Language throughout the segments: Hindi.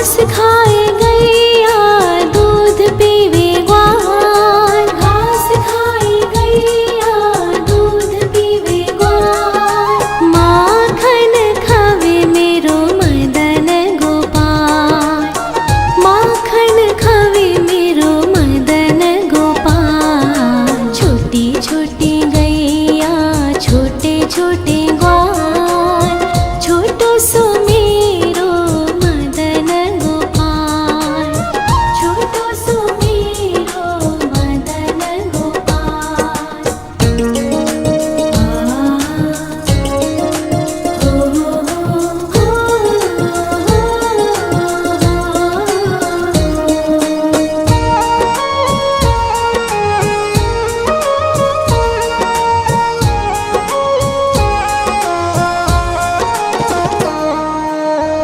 घास खाए गैया दूध पीवे ग्वाल, घास खाए गैया दूध पीवे ग्वाल। माखन खावे मेरो मदन गोपाल, माखन खावे मेरो मदन गोपाल। छोटी छोटी गैया छोटे छोटे ग्वाल, छोटो सो मेरो मदन गोपाल, छोटो सो मेरो मदन गोपाल।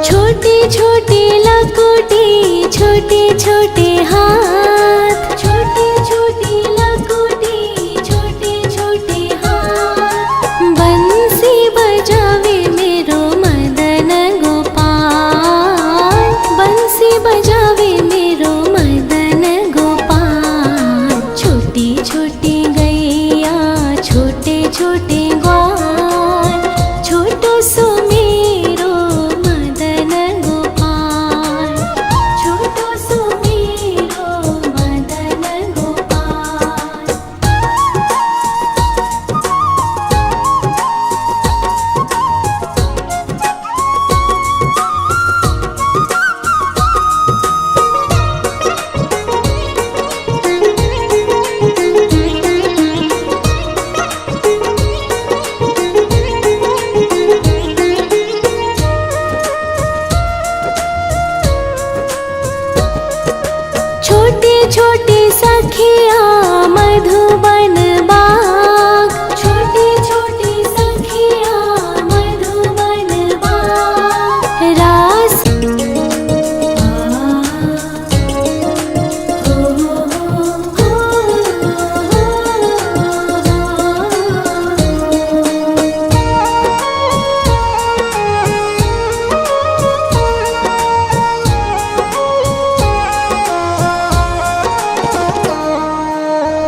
छोटी छोटी लकुटी छोटे छोटे हाथ, छोटी छोटी लकुटी छोटे छोटे हाथ। बंसी बजावे मेरो मदन गोपाल, बंसी बजावे मेरो मदन गोपाल। छोटी छोटी गैया छोटे छोटे ग्वाल, छोटो सो मेरो मदन गोपाल, छोटो सो मेरो मदन गोपाल। छोटी छोटी सखिया मधुबन बाग, छोटी छोटी सखिया मधुबन बाग। रास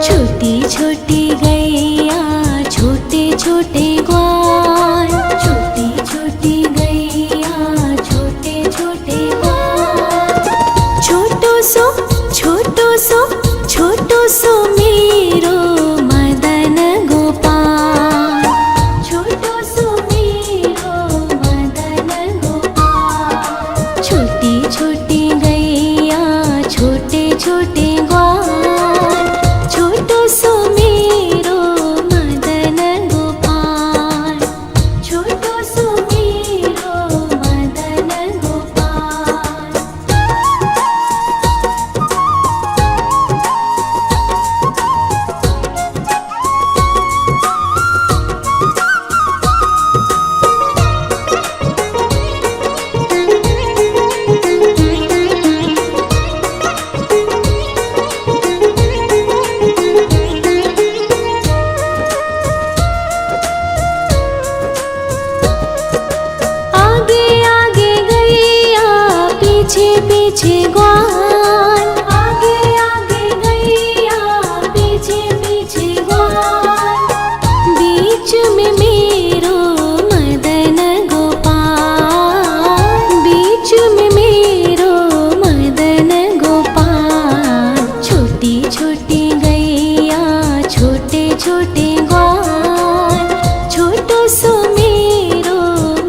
छोटी छोटी गैया छोटे छोटे ग्वाल, छोटी छोटी गैया छोटे छोटे ग्वाल। छोटो सो छोटो सो मेरो मदन गोपाल, छोटो सो मेरो मदन गोपाल। छोटी छोटी गैया छोटे छोटे ग्वाल, छोटो सो मेरो मदन गोपाल, छोटो सो मेरो मदन गोपाल। आगे आगे गैया पीछे पीछे ग्वाल, आगे आगे गैया पीछे पीछे ग्वाल। बीच में मेरो मदन गोपाल, बीच में मेरो मदन गोपाल। छोटी छोटी गैया छोटे छोटे ग्वाल, छोटो सो मेरो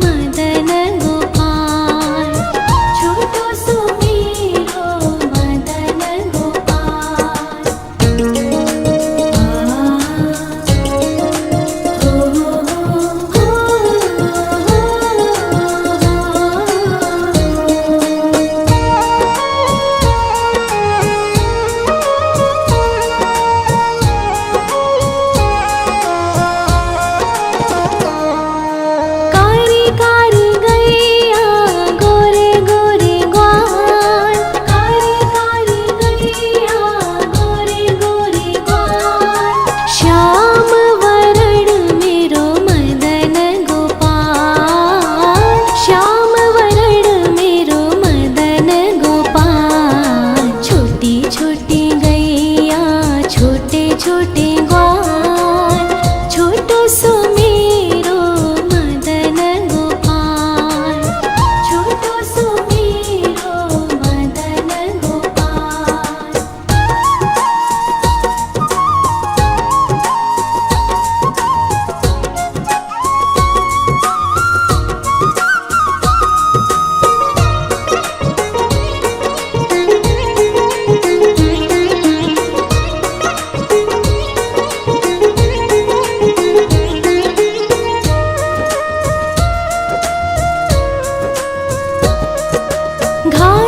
मदन गोपाल, छोटो सो मेरो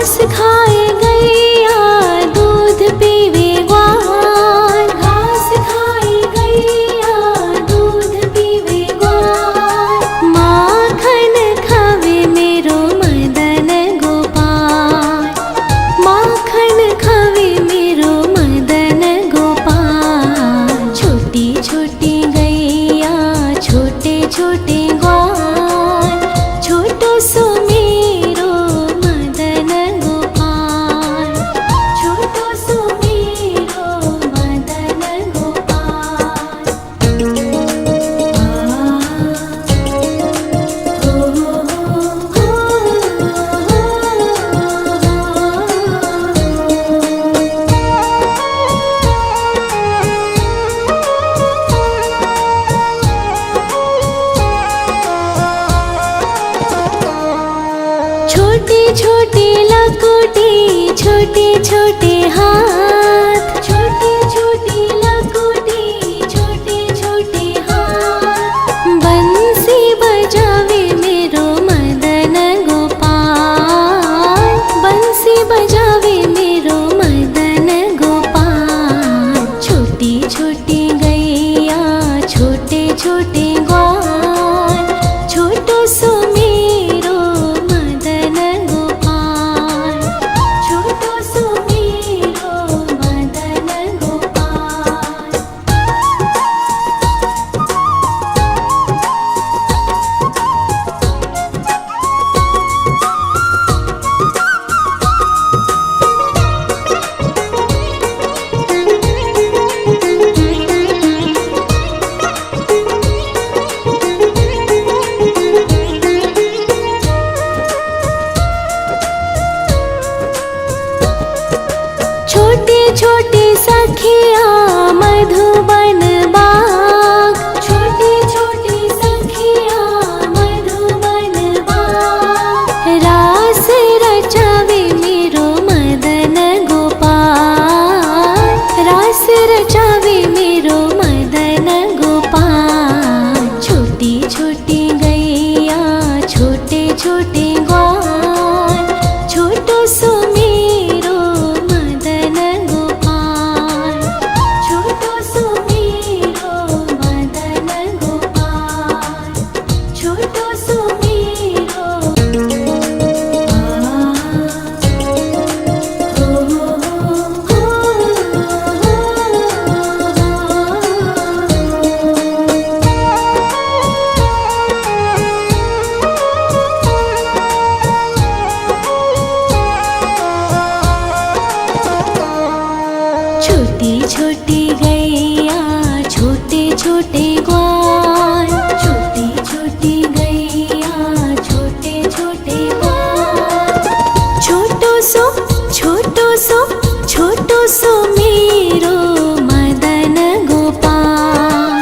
घास खाए गैया दूध पीवे ग्वाल, घास खाए गैया दूध पीवे ग्वाल। माखन खावे मेरो मदन गोपाल, माखन खावे मेरो मदन गोपाल। छोटी छोटी गैया छोटे छोटे ग्वाल, छोटो सो मेरो मदन गोपाल, छोटो सो मेरो मदन गोपाल। छोटी छोटी लकुटी छोटे छोटे हाथ, छोटी छोटी लकुटी छोटे छोटे हाथ। बंसी बजावे मेरो मदन गोपाल, बंसी बजावे मेरो मदन गोपाल। छोटी छोटी गैया छोटे छोटे ग्वाल, छोटो सो मेरो मदन गोपाल, छोटो सो मेरो मदन गोपाल। छोटी छोटी सखिया मधुबन बाग, छोटी छोटी सखिया मधुबन बाग। रास रचावे मेरो मदन गोपाल, रास रचावे मेरो मदन गोपाल। छोटी छोटी गैया छोटे छोटे ग्वाल, छोटो सो मेरो मदन गोपाल, छोटो सो मेरो मदन गोपाल, छोटो सो मेरो। छोटी छोटी गैया छोटे छोटे ग्वाल, छोटी छोटी गैया छोटे छोटे ग्वाल। छोटो सो छोटो सो छोटो सो मेरो मदन गोपाल,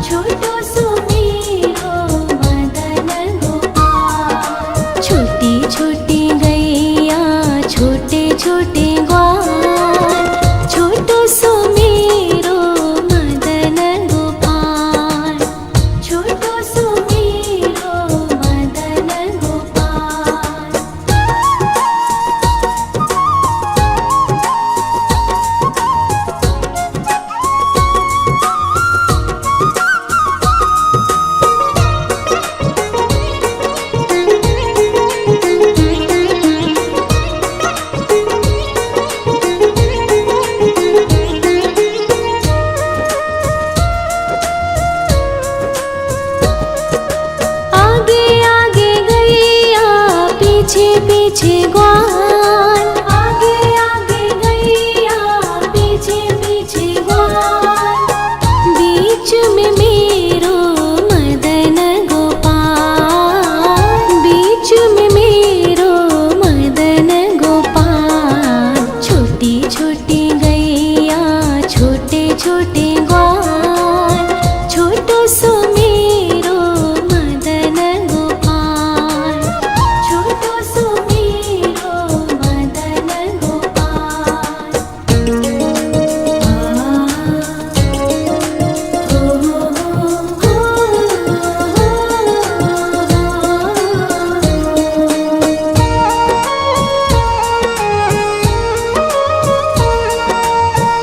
छोटो सो मेरो मदन गोपाल। छोटी छोटी गैया छोटे छोटे ग्वाल, छोटो सो मेरो मदन गोपाल, छोटो सो मेरो मदन गोपाल। आगे आगे गैया पीछे पीछे ग्वाल,